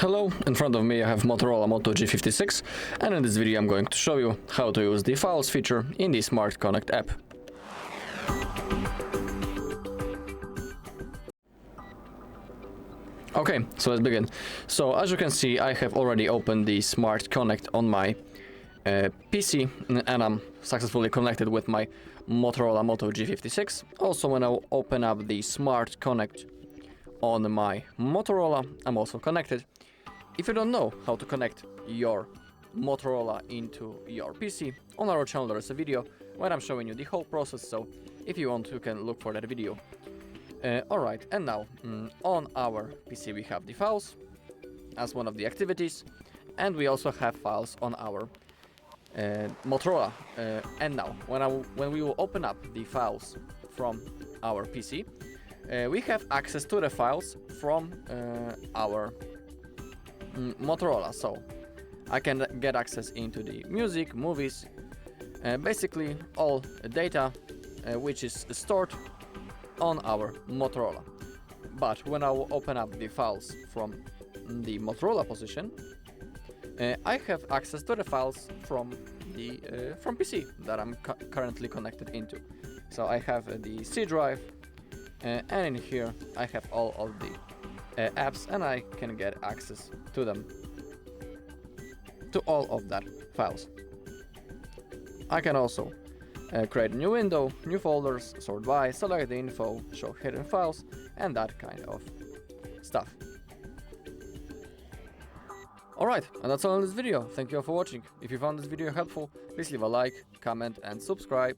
Hello, in front of me I have MOTOROLA Moto G56, and in this video I'm going to show you how to use the Files feature in the Smart Connect app. Okay, so let's begin. So as you can see, I have already opened the Smart Connect on my PC, and I'm successfully connected with my MOTOROLA Moto G56. Also, when I open up the Smart Connect on my Motorola, I'm also connected. If you don't know how to connect your Motorola into your PC, on our channel there is a video where I'm showing you the whole process, so if you want you can look for that video. Alright, and now on our PC we have the files as one of the activities, and we also have files on our Motorola. And now when we will open up the files from our PC, we have access to the files from our Motorola, so I can get access into the music, movies, basically all data which is stored on our Motorola. But when I will open up the files from the Motorola position, I have access to the files from the from PC that I'm currently connected into. So I have the C drive, and in here I have all of the apps, and I can get access to them, to all of that files. I can also create a new window, new folders, sort by, select the info, show hidden files, and that kind of stuff. Alright, and that's all in this video. Thank you all for watching. If you found this video helpful, please leave a like, comment and subscribe.